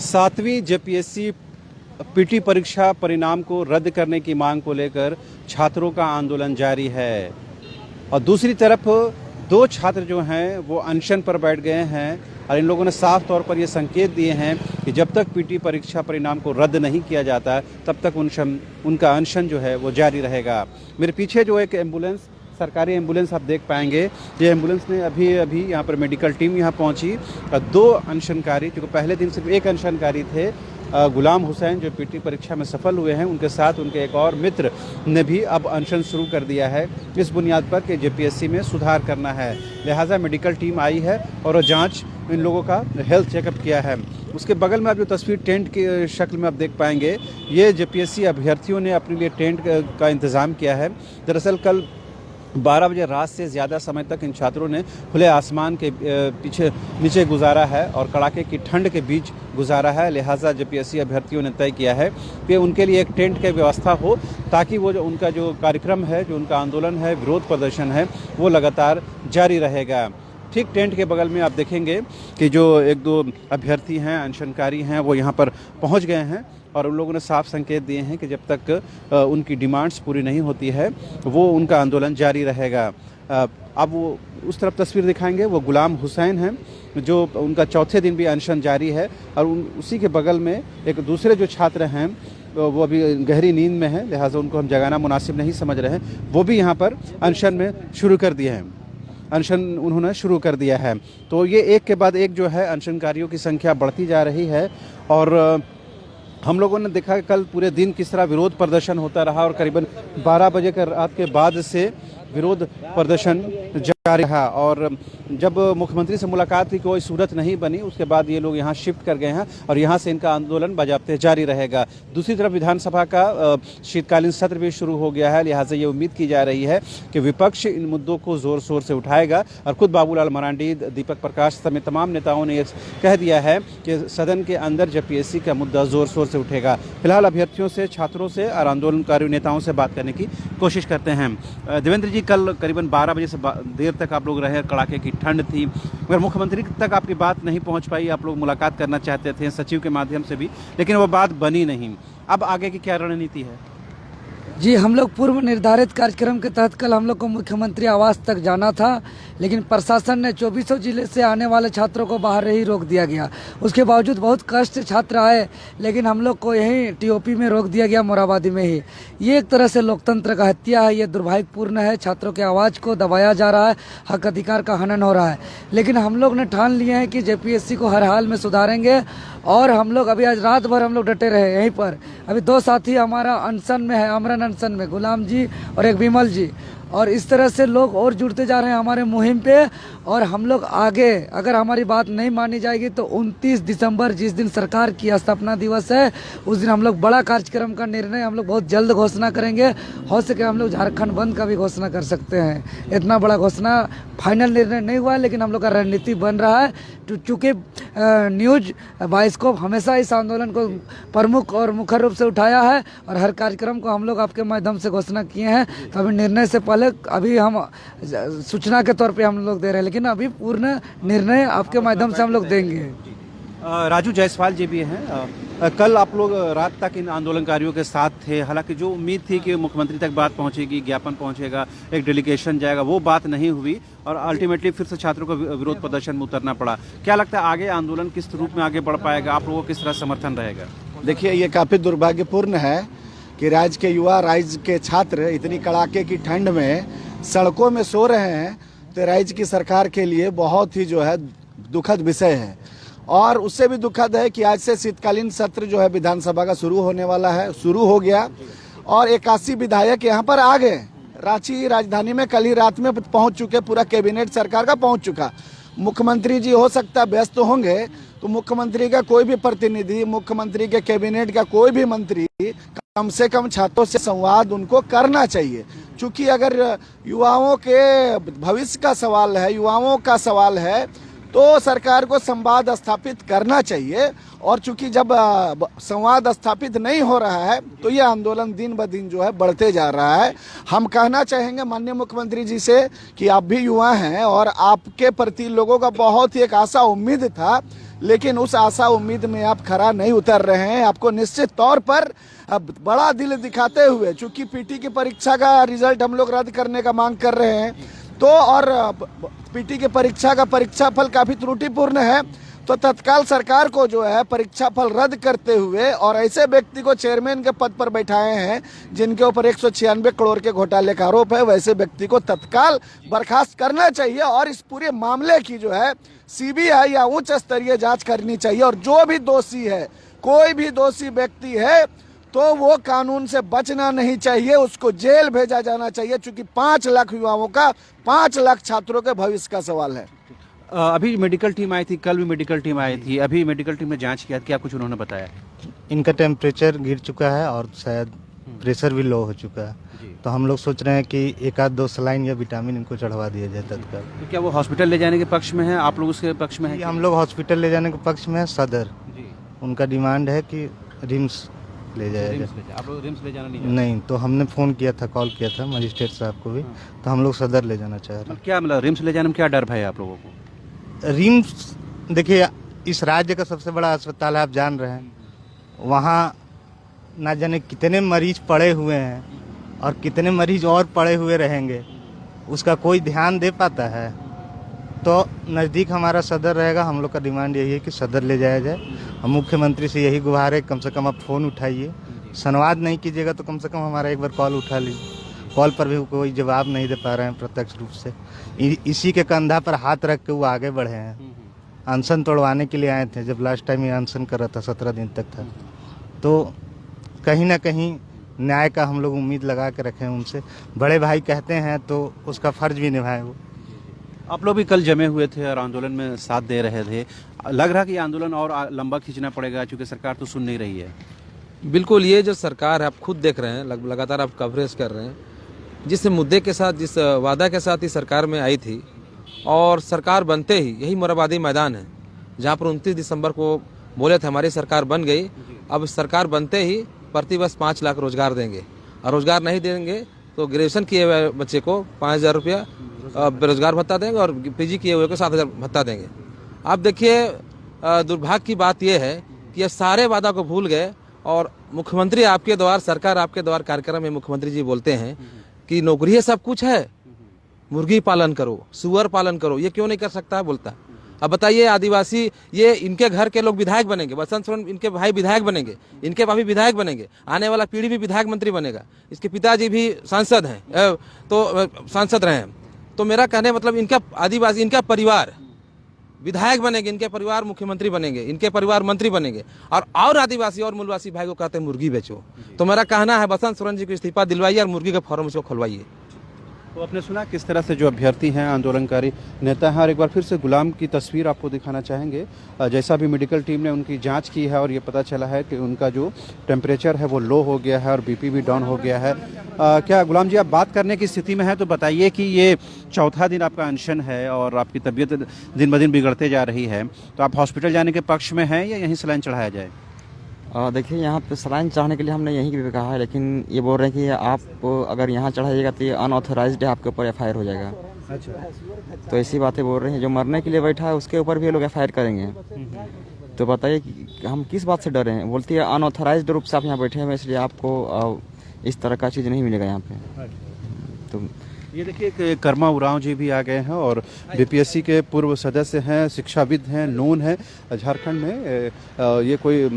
सातवीं JPSC PT परीक्षा परिणाम को रद्द करने की मांग को लेकर छात्रों का आंदोलन जारी है और दूसरी तरफ दो छात्र जो हैं वो अनशन पर बैठ गए हैं और इन लोगों ने साफ तौर पर ये संकेत दिए हैं कि जब तक पीटी परीक्षा परिणाम को रद्द नहीं किया जाता तब तक उनका अनशन जो है वो जारी रहेगा। मेरे पीछे जो एक एम्बुलेंस, सरकारी एम्बुलेंस आप देख पाएंगे, ये एम्बुलेंस ने अभी यहाँ पर मेडिकल टीम यहाँ पहुँची। दो अनशनकारी, क्योंकि पहले दिन सिर्फ एक अनशनकारी थे, गुलाम हुसैन जो पीटी परीक्षा में सफल हुए हैं, उनके साथ उनके एक और मित्र ने भी अब अनशन शुरू कर दिया है इस बुनियाद पर कि जेपीएससी में सुधार करना है। लिहाजा मेडिकल टीम आई है और जांच इन लोगों का हेल्थ चेकअप किया है। उसके बगल में आप जो तस्वीर टेंट की शक्ल में आप देख पाएंगे, ये जेपीएससी अभ्यर्थियों ने अपने लिए टेंट का इंतज़ाम किया है। दरअसल कल 12 बजे रात से ज़्यादा समय तक इन छात्रों ने खुले आसमान के नीचे गुजारा है और कड़ाके की ठंड के बीच गुजारा है। लिहाजा जेपीएससी अभ्यर्थियों ने तय किया है कि उनके लिए एक टेंट की व्यवस्था हो ताकि वो जो उनका जो कार्यक्रम है, जो उनका आंदोलन है, विरोध प्रदर्शन है, वो लगातार जारी रहेगा। ठीक टेंट के बगल में आप देखेंगे कि जो एक दो अभ्यर्थी हैं, अनशनकारी हैं, वो यहाँ पर पहुँच गए हैं और उन लोगों ने साफ संकेत दिए हैं कि जब तक उनकी डिमांड्स पूरी नहीं होती है वो उनका आंदोलन जारी रहेगा। अब वो उस तरफ तस्वीर दिखाएंगे, वो गुलाम हुसैन हैं जो उनका चौथे दिन भी अनशन जारी है और उसी के बगल में एक दूसरे जो छात्र हैं वो अभी गहरी नींद में हैं, लिहाजा उनको हम जगाना मुनासिब नहीं समझ रहे हैं। वो भी यहाँ पर अनशन में शुरू कर दिए हैं, अनशन उन्होंने शुरू कर दिया है। तो ये एक के बाद एक जो है अनशनकारियों की संख्या बढ़ती जा रही है और हम लोगों ने देखा कि कल पूरे दिन किस तरह विरोध प्रदर्शन होता रहा और करीबन 12 बजे के रात के बाद से विरोध प्रदर्शन जारी रहा और जब मुख्यमंत्री से मुलाकात की कोई सूरत नहीं बनी, उसके बाद ये लोग यहाँ शिफ्ट कर गए हैं और यहाँ से इनका आंदोलन बाज़ाब्ते जारी रहेगा। दूसरी तरफ विधानसभा का शीतकालीन सत्र भी शुरू हो गया है, लिहाजा ये उम्मीद की जा रही है कि विपक्ष इन मुद्दों को ज़ोर शोर से उठाएगा और खुद बाबूलाल मरांडी, दीपक प्रकाश समेत तमाम नेताओं ने कह दिया है कि सदन के अंदर जेपीएससी का मुद्दा ज़ोर शोर से उठेगा। फिलहाल अभ्यर्थियों से, छात्रों से और आंदोलनकारी नेताओं से बात करने की कोशिश करते हैं। देवेंद्र जी, कल करीबन 12 बजे से देर तक आप लोग रहे, कड़ाके की ठंड थी, मगर मुख्यमंत्री तक आपकी बात नहीं पहुंच पाई। आप लोग मुलाकात करना चाहते थे सचिव के माध्यम से भी, लेकिन वो बात बनी नहीं। अब आगे की क्या रणनीति है? जी, हम लोग पूर्व निर्धारित कार्यक्रम के तहत कल हम लोग को मुख्यमंत्री आवास तक जाना था, लेकिन प्रशासन ने 24 जिले से आने वाले छात्रों को बाहर ही रोक दिया गया। उसके बावजूद बहुत कष्ट से छात्र आए, लेकिन हम लोग को यहीं टीओपी में रोक दिया गया, मोराबादी में ही। ये एक तरह से लोकतंत्र का हत्या है, ये दुर्भाग्यपूर्ण है। छात्रों के आवाज़ को दबाया जा रहा है, हक अधिकार का हनन हो रहा है। लेकिन हम लोग ने ठान लिया है कि जेपीएससी को हर हाल में सुधारेंगे और हम लोग अभी आज रात भर हम लोग डटे रहे यहीं पर। अभी दो साथी हमारा अनशन में है, आमरण अनशन में, गुलाम जी और एक विमल जी, और इस तरह से लोग और जुड़ते जा रहे हैं हमारे मुहिम पे। और हम लोग आगे अगर हमारी बात नहीं मानी जाएगी तो 29 दिसंबर, जिस दिन सरकार की स्थापना दिवस है, उस दिन हम लोग बड़ा कार्यक्रम का निर्णय हम लोग बहुत जल्द घोषणा करेंगे। हो सके हम लोग झारखंड बंद का भी घोषणा कर सकते हैं। इतना बड़ा घोषणा, फाइनल निर्णय नहीं हुआ है, लेकिन हम लोग का रणनीति बन रहा है। चूँकि न्यूज बाइस्कोप हमेशा इस आंदोलन को प्रमुख और मुख्य रूप से उठाया है और हर कार्यक्रम को हम लोग आपके माध्यम से घोषणा किए हैं। तो अभी निर्णय से पहले अभी हम सूचना के तौर पे हम लोग दे रहे हैं, लेकिन अभी पूर्ण निर्णय आपके माध्यम से हम लोग देंगे। राजू जायसवाल जी भी हैं। कल आप लोग रात तक इन आंदोलनकारियों के साथ थे, हालांकि जो उम्मीद थी कि मुख्यमंत्री तक बात पहुंचेगी, ज्ञापन पहुंचेगा, एक डेलीगेशन जाएगा, वो बात नहीं हुई और अल्टीमेटली फिर से छात्रों को विरोध प्रदर्शन में उतरना पड़ा। क्या लगता है आगे आंदोलन किस रूप में आगे बढ़ पाएगा? आप लोगों को किस तरह समर्थन रहेगा? देखिए, ये काफ़ी दुर्भाग्यपूर्ण है कि राज्य के युवा, राज्य के छात्र इतनी कड़ाके की ठंड में सड़कों में सो रहे हैं, तो राज्य की सरकार के लिए बहुत ही जो है दुखद विषय है। और उससे भी दुखद है कि आज से शीतकालीन सत्र जो है विधानसभा का शुरू होने वाला है, शुरू हो गया और 81 विधायक यहाँ पर आ गए। रांची राजधानी में कल ही रात में पहुँच चुके, पूरा कैबिनेट सरकार का पहुँच चुका। मुख्यमंत्री जी हो सकता है व्यस्त तो होंगे, तो मुख्यमंत्री का कोई भी प्रतिनिधि, मुख्यमंत्री के कैबिनेट का कोई भी मंत्री कम से कम छात्रों से संवाद उनको करना चाहिए। क्योंकि अगर युवाओं के भविष्य का सवाल है, युवाओं का सवाल है, तो सरकार को संवाद स्थापित करना चाहिए। और चूंकि जब संवाद स्थापित नहीं हो रहा है तो ये आंदोलन दिन ब दिन जो है बढ़ते जा रहा है। हम कहना चाहेंगे माननीय मुख्यमंत्री जी से कि आप भी युवा हैं और आपके प्रति लोगों का बहुत ही एक आशा उम्मीद था लेकिन उस आशा उम्मीद में आप खरा नहीं उतर रहे हैं। आपको निश्चित तौर पर अब बड़ा दिल दिखाते हुए, चूंकि पीटी की परीक्षा का रिजल्ट हम लोग रद्द करने का मांग कर रहे हैं, तो और पीटी की परीक्षा का परीक्षाफल काफ़ी त्रुटिपूर्ण है, तो तत्काल सरकार को जो है परीक्षाफल रद्द करते हुए और ऐसे व्यक्ति को चेयरमैन के पद पर बैठाए हैं जिनके ऊपर 196 करोड़ के घोटाले का आरोप है, वैसे व्यक्ति को तत्काल बर्खास्त करना चाहिए और इस पूरे मामले की जो है सीबीआई या उच्च स्तरीय जांच करनी चाहिए। और जो भी दोषी है, कोई भी दोषी व्यक्ति है, तो वो कानून से बचना नहीं चाहिए, उसको जेल भेजा जाना चाहिए, क्योंकि 5 लाख युवाओं का, 5 लाख छात्रों के भविष्य का सवाल है। अभी मेडिकल टीम आई थी, कल भी मेडिकल टीम आई थी, अभी मेडिकल टीम ने जांच किया, क्या कुछ उन्होंने बताया? इनका टेम्परेचर गिर चुका है और शायद प्रेशर भी लो हो चुका है, तो हम लोग सोच रहे हैं कि 1-2 सलाइन या विटामिन इनको चढ़वा दिया जाए तत्काल। तो क्या वो हॉस्पिटल ले जाने के पक्ष में है, आप लोग उसके पक्ष में है? हम लोग हॉस्पिटल ले जाने के पक्ष में है, सदर जी, उनका डिमांड है कि रिम्स ले जाया जाए। आप लोग रिम्स ले जाना नहीं नहीं, तो हमने फ़ोन किया था, कॉल किया था मजिस्ट्रेट साहब को भी, तो हम लोग सदर ले जाना चाह रहे हैं। क्या मतलब रिम्स ले जाने में क्या डर भय है आप लोगों को? रिम्स देखिए, इस राज्य का सबसे बड़ा अस्पताल है, आप जान रहे हैं, वहाँ ना जाने कितने मरीज पड़े हुए हैं और कितने मरीज और पड़े हुए रहेंगे, उसका कोई ध्यान दे पाता है। तो नज़दीक हमारा सदर रहेगा, हम लोग का डिमांड यही है कि सदर ले जाया जाए। हम मुख्यमंत्री से यही गुहार है, कम से कम आप फ़ोन उठाइए, संवाद नहीं कीजिएगा तो कम से कम हमारा एक बार कॉल उठा लीजिए। कॉल पर भी कोई जवाब नहीं दे पा रहे हैं प्रत्यक्ष रूप से। इसी के कंधा पर हाथ रख के वो आगे बढ़े हैं, अनशन तोड़वाने के लिए आए थे। जब लास्ट टाइम ये अनशन कर रहा था, 17 दिन तक था, तो कहीं ना कहीं न्याय का हम लोग उम्मीद लगा के रखे हैं उनसे। बड़े भाई कहते हैं तो उसका फ़र्ज भी निभाए वो। आप लोग भी कल जमे हुए थे और आंदोलन में साथ दे रहे थे, लग रहा कि ये आंदोलन और लंबा खींचना पड़ेगा क्योंकि सरकार तो सुन नहीं रही है। बिल्कुल, ये जो सरकार है, आप खुद देख रहे हैं, लगातार आप कवरेज कर रहे हैं, जिस मुद्दे के साथ, जिस वादा के साथ इस सरकार में आई थी, और सरकार बनते ही यही मोरहाबादी मैदान है जहाँ पर 29 दिसंबर को बोले थे हमारी सरकार बन गई। अब सरकार बनते ही प्रतिवर्ष 5 लाख रोजगार देंगे, और रोजगार नहीं देंगे तो ग्रेजुएशन किए हुए बच्चे को 5,000 रुपया बेरोजगार भत्ता देंगे और पीजी किए हुए को 7,000 भत्ता देंगे। आप देखिए, दुर्भाग्य की बात यह है कि ये सारे वादा को भूल गए, और मुख्यमंत्री आपके द्वार, सरकार आपके द्वार कार्यक्रम में मुख्यमंत्री जी बोलते हैं कि नौकरी है, सब कुछ है, मुर्गी पालन करो, सुअर पालन करो, ये क्यों नहीं कर सकता है बोलता। अब बताइए, आदिवासी, ये इनके घर के लोग विधायक बनेंगे, बसंत सोरेन इनके भाई विधायक बनेंगे, इनके भाभी विधायक बनेंगे, आने वाला पीढ़ी भी विधायक मंत्री बनेगा, इसके पिताजी भी सांसद हैं, तो सांसद रहे हैं। तो मेरा कहने मतलब, इनका आदिवासी, इनका परिवार विधायक बनेंगे, इनके परिवार मुख्यमंत्री बनेंगे, इनके परिवार मंत्री बनेंगे, और आदिवासी और मूलवासी भाई को कहते हैं मुर्गी बेचो। तो मेरा कहना है, बसंत सोरेन जी को इस्तीफा दिलवाइए और मुर्गी का फार्म उसको खुलवाइए। तो आपने सुना किस तरह से जो अभ्यर्थी हैं, आंदोलनकारी नेता हैं, और एक बार फिर से गुलाम की तस्वीर आपको दिखाना चाहेंगे। जैसा भी मेडिकल टीम ने उनकी जांच की है और ये पता चला है कि उनका जो टेम्परेचर है वो लो हो गया है और बीपी भी डाउन हो गया है। क्या गुलाम जी आप बात करने की स्थिति में हैं तो बताइए कि ये चौथा दिन आपका अनशन है और आपकी तबीयत दिन ब दिन बिगड़ते जा रही है, तो आप हॉस्पिटल जाने के पक्ष में हैं या यहीं सलाइन चढ़ाया जाए? देखिए, यहाँ पे सलाइन चढ़ाने के लिए हमने यहीं भी कहा है, लेकिन ये बोल रहे हैं कि आप अगर यहाँ चढ़ाइएगा तो ये अनऑथराइज्ड है, आपके ऊपर एफआईआर हो जाएगा। अच्छा, तो ऐसी बातें बोल रहे हैं। जो मरने के लिए बैठा है उसके ऊपर भी ये लोग एफआईआर करेंगे। तो बताइए कि हम किस बात से डरे हैं। बोलती है अनऑथराइज्ड रूप से आप यहाँ बैठे हैं, इसलिए आपको इस तरह का चीज़ नहीं मिलेगा यहाँ पे। तो ये देखिए, कर्मा उरांव जी भी आ गए हैं और बीपीएससी के पूर्व सदस्य हैं, शिक्षाविद हैं, नून है झारखंड में। ये कोई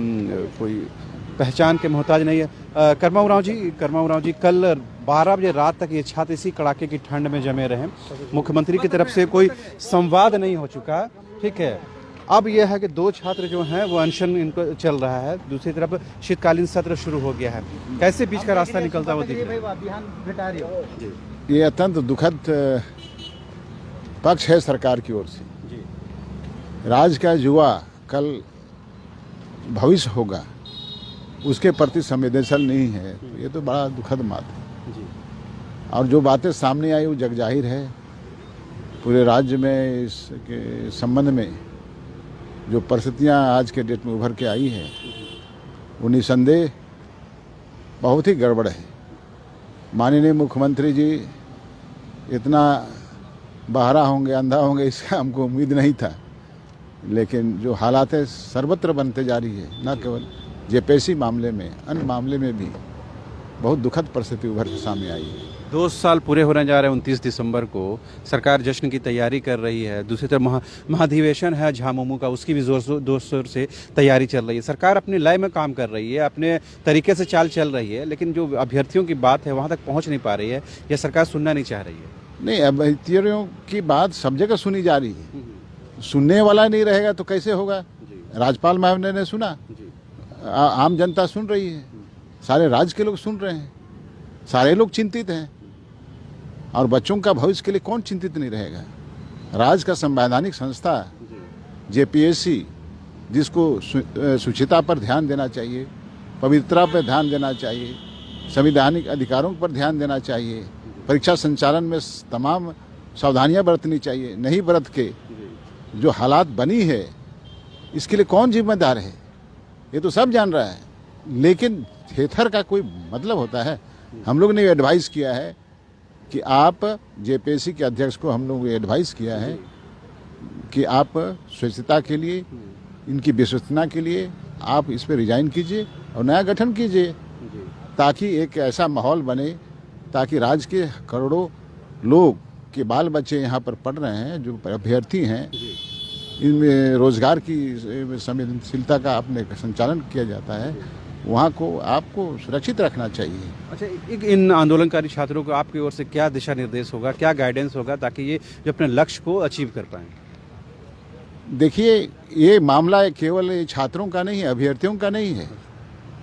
पहचान के मोहताज नहीं है। कर्मा उरांव जी, कल 12 बजे रात तक ये छात्र इसी कड़ाके की ठंड में जमे रहे। मुख्यमंत्री की तरफ से कोई संवाद नहीं हो चुका, ठीक है। अब यह है कि 2 छात्र जो हैं वो अनशन इनको चल रहा है, दूसरी तरफ शीतकालीन सत्र शुरू हो गया है। कैसे बीच का रास्ता निकलता है वो दिख रहा है। ये अत्यंत दुखद पक्ष है सरकार की ओर से। राज्य का युवा कल भविष्य होगा, उसके प्रति संवेदनशील नहीं है, तो ये तो बड़ा दुखद बात है। और जो बातें सामने आई वो जगजाहिर है। पूरे राज्य में इसके संबंध में जो परिस्थितियाँ आज के डेट में उभर के आई है, वो निसंदेह बहुत ही गड़बड़ है। माननीय मुख्यमंत्री जी इतना बहरा होंगे, अंधा होंगे, इसका हमको उम्मीद नहीं था। लेकिन जो हालात है सर्वत्र बनते जा रही है, न केवल जेपीएससी मामले में, अन्य मामले में भी बहुत दुखद परिस्थिति उभर के सामने आई है। 2 साल पूरे होने जा रहे हैं 29 दिसंबर को। सरकार जश्न की तैयारी कर रही है। दूसरी तरफ महाधिवेशन है झामुमो का, उसकी भी जोर शोर से तैयारी चल रही है। सरकार अपनी लय में काम कर रही है, अपने तरीके से चाल चल रही है, लेकिन जो अभ्यर्थियों की बात है वहाँ तक पहुँच नहीं पा रही है, यह सरकार सुनना नहीं चाह रही है। नहीं, अभ्यर्थियों की बात सब जगह सुनी जा रही है। सुनने वाला नहीं रहेगा तो कैसे होगा? राज्यपाल महोदय ने सुना, आम जनता सुन रही है, सारे राज्य के लोग सुन रहे हैं, सारे लोग चिंतित हैं। और बच्चों का भविष्य के लिए कौन चिंतित नहीं रहेगा? राज्य का संवैधानिक संस्था जेपीएससी, जिसको शुचिता पर ध्यान देना चाहिए, पवित्रता पर ध्यान देना चाहिए, संवैधानिक अधिकारों पर ध्यान देना चाहिए, परीक्षा संचालन में तमाम सावधानियां बरतनी चाहिए, नहीं बरत के जो हालात बनी है इसके लिए कौन जिम्मेदार है? ये तो सब जान रहा है, लेकिन थेथर का कोई मतलब होता है? हम लोग ने एडवाइस किया है कि आप जेपीएससी के अध्यक्ष को हम लोग एडवाइस किया है कि आप स्वच्छता के लिए, इनकी विश्वसनीयता के लिए आप इस पर रिजाइन कीजिए और नया गठन कीजिए, ताकि एक ऐसा माहौल बने ताकि राज्य के करोड़ों लोग के बाल बच्चे यहाँ पर पढ़ रहे हैं, जो अभ्यर्थी हैं, इनमें रोजगार की संवेदनशीलता का अपने संचालन किया जाता है, वहाँ को आपको सुरक्षित रखना चाहिए। अच्छा, इन आंदोलनकारी छात्रों को आपकी ओर से क्या दिशा निर्देश होगा, क्या गाइडेंस होगा ताकि ये जो अपने लक्ष्य को अचीव कर पाएं? देखिए, ये मामला केवल छात्रों का नहीं है, अभ्यर्थियों का नहीं है,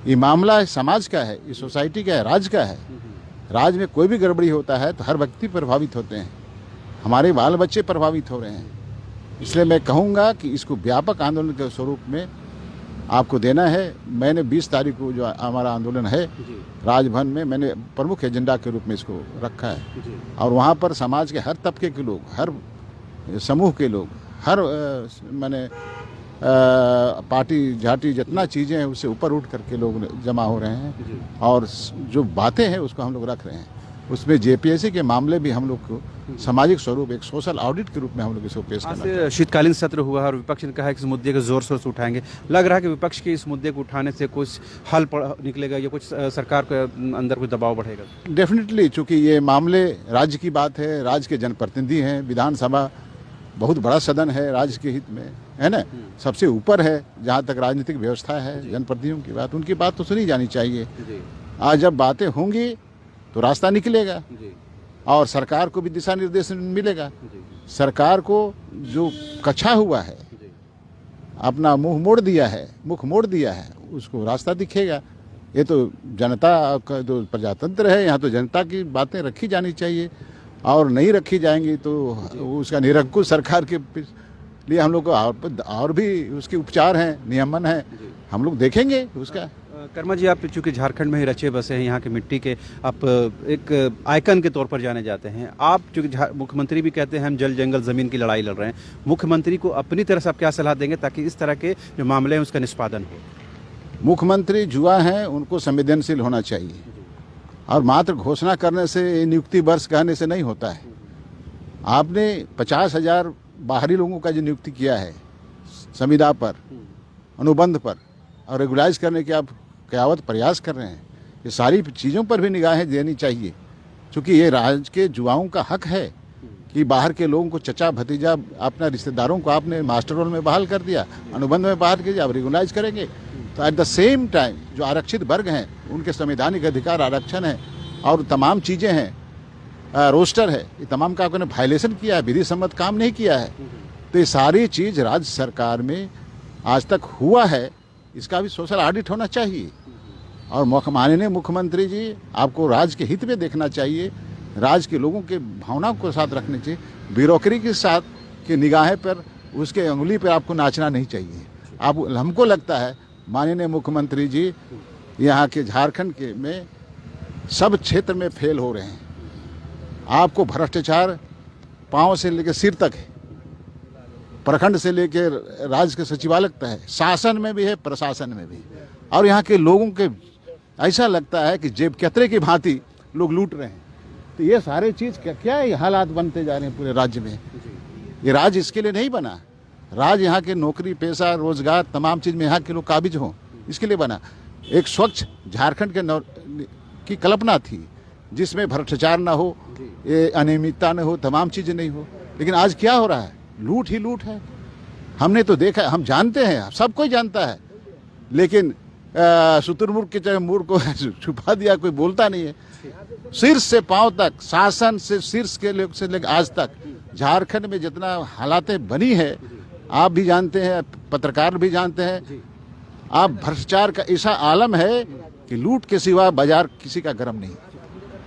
ये मामला समाज का है, ये सोसाइटी का है, राज्य का है। राज्य में कोई भी गड़बड़ी होता है तो हर व्यक्ति प्रभावित होते हैं, हमारे बाल बच्चे प्रभावित हो रहे हैं। इसलिए मैं कहूँगा कि इसको व्यापक आंदोलन के स्वरूप में आपको देना है। मैंने 20 तारीख को जो हमारा आंदोलन है राजभवन में, मैंने प्रमुख एजेंडा के रूप में इसको रखा है, और वहाँ पर समाज के हर तबके के लोग, हर समूह के लोग, हर माने पार्टी झाटी जितना चीज़ें हैं उससे ऊपर उठ करके लोग जमा हो रहे हैं, और जो बातें हैं उसको हम लोग रख रहे हैं। उसमें जेपीएससी के मामले भी हम लोग को सामाजिक स्वरूप, एक सोशल ऑडिट के रूप में हम लोग इसको पेश करना चाहिए। शीतकालीन सत्र हुआ और विपक्ष ने कहा है कि इस मुद्दे को जोर शोर से उठाएंगे। लग रहा है कि विपक्ष के इस मुद्दे को उठाने से कुछ हल निकलेगा या कुछ सरकार के अंदर कुछ दबाव बढ़ेगा? डेफिनेटली, चूँकि ये मामले राज्य की बात है, राज्य के जनप्रतिनिधि हैं, विधानसभा बहुत बड़ा सदन है, राज्य के हित में है ना, सबसे ऊपर है जहाँ तक राजनीतिक व्यवस्था है, जनप्रतिनिधियों की बात, उनकी बात तो सुनी जानी चाहिए। आज जब बातें होंगी तो रास्ता निकलेगा और सरकार को भी दिशा निर्देश मिलेगा। सरकार को जो कछा हुआ है, अपना मुख मोड़ दिया है, उसको रास्ता दिखेगा। ये तो जनता का जो प्रजातंत्र है, यहाँ तो जनता की बातें रखी जानी चाहिए, और नहीं रखी जाएंगी तो उसका निरंकुश सरकार के लिए हम लोग को और भी उसके उपचार हैं, नियमन है, हम लोग देखेंगे उसका। कर्मा जी, आप चूँकि झारखंड में ही रचे बसे हैं, यहाँ के मिट्टी के आप एक आइकन के तौर पर जाने जाते हैं। आप चूँकि मुख्यमंत्री भी कहते हैं हम जल जंगल ज़मीन की लड़ाई लड़ रहे हैं, मुख्यमंत्री को अपनी तरफ से आप क्या सलाह देंगे ताकि इस तरह के जो मामले हैं उसका निष्पादन हो? मुख्यमंत्री जुआ हैं, उनको संवेदनशील होना चाहिए, और मात्र घोषणा करने से, नियुक्ति वर्ष कहने से नहीं होता है। आपने 50,000 बाहरी लोगों का जो नियुक्ति किया है संविदा पर, अनुबंध पर, और रेगुलाइज करने के आप कयावत प्रयास कर रहे हैं, ये सारी चीज़ों पर भी निगाहें देनी चाहिए, क्योंकि ये राज्य के युवाओं का हक है कि बाहर के लोगों को, चचा भतीजा, अपना रिश्तेदारों को आपने मास्टर रोल में बहाल कर दिया, अनुबंध में बहाल कीजिए, आप रेगुलाइज करेंगे तो एट द सेम टाइम जो आरक्षित वर्ग हैं उनके संवैधानिक अधिकार, आरक्षण है और तमाम चीज़ें हैं, रोस्टर है, ये तमाम का आपने वायलेशन किया है, विधि सम्मत काम नहीं किया है। तो ये सारी चीज़ राज्य सरकार में आज तक हुआ है, इसका भी सोशल ऑडिट होना चाहिए। और माननीय मुख्यमंत्री जी, आपको राज्य के हित में देखना चाहिए, राज्य के लोगों के भावनाओं को साथ रखने चाहिए, ब्यूरोक्रेसी के साथ की निगाहें पर, उसके अंगुली पर आपको नाचना नहीं चाहिए। आप, हमको लगता है माननीय मुख्यमंत्री जी यहाँ के झारखंड के में सब क्षेत्र में फेल हो रहे हैं। आपको भ्रष्टाचार पांव से लेकर सिर तक है, प्रखंड से लेकर राज्य के सचिवालय तक है, शासन में भी है, प्रशासन में भी, और यहाँ के लोगों के ऐसा लगता है कि जेब कतरे की भांति लोग लूट रहे हैं। तो ये सारे चीज़ क्या ये हालात बनते जा रहे हैं पूरे राज्य में। ये राज्य इसके लिए नहीं बना, राज यहाँ के नौकरी पेशा रोजगार तमाम चीज़ में यहाँ के लोग काबिज हों, इसके लिए बना। एक स्वच्छ झारखंड की कल्पना थी जिसमें भ्रष्टाचार ना हो, ये अनियमितता न हो, तमाम चीज़ें नहीं हो। लेकिन आज क्या हो रहा है? लूट ही लूट है। हमने तो देखा, हम जानते हैं, सब कोई जानता है, लेकिन शुतुरमुर्ग के चाहे मूर्ख को छुपा दिया, कोई बोलता नहीं है। शीर्ष से पांव तक, शासन से शीर्ष के लोग से लेकर आज तक झारखंड में जितना हालातें बनी है, आप भी जानते हैं, पत्रकार भी जानते हैं। आप भ्रष्टाचार का ऐसा आलम है कि लूट के सिवा बाजार किसी का गर्म नहीं।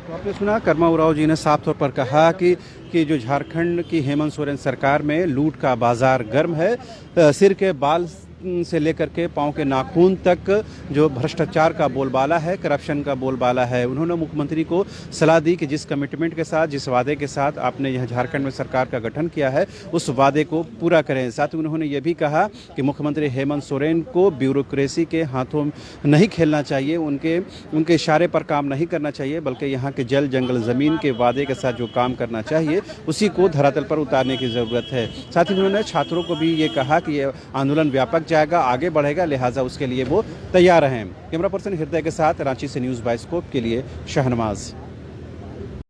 तो आपने सुना कर्मा उरांव जी ने साफ तौर पर कहा कि जो झारखंड की हेमंत सोरेन सरकार में लूट का बाजार गर्म है। सिर के बाल से लेकर के पांव के नाखून तक जो भ्रष्टाचार का बोलबाला है, करप्शन का बोलबाला है। उन्होंने मुख्यमंत्री को सलाह दी कि जिस कमिटमेंट के साथ, जिस वादे के साथ आपने यह झारखंड में सरकार का गठन किया है, उस वादे को पूरा करें। साथ ही उन्होंने ये भी कहा कि मुख्यमंत्री हेमंत सोरेन को ब्यूरोक्रेसी के हाथों नहीं खेलना चाहिए, उनके इशारे पर काम नहीं करना चाहिए, बल्कि यहाँ के जल जंगल ज़मीन के वादे के साथ जो काम करना चाहिए उसी को धरातल पर उतारने की ज़रूरत है। साथ ही उन्होंने छात्रों को भी ये कहा कि ये आंदोलन व्यापक जाएगा, आगे बढ़ेगा, लिहाजा उसके लिए वो तैयार हैं। कैमरा पर्सन हृदय के साथ रांची से न्यूज़ बाइस्कोप के लिए शहनवाज।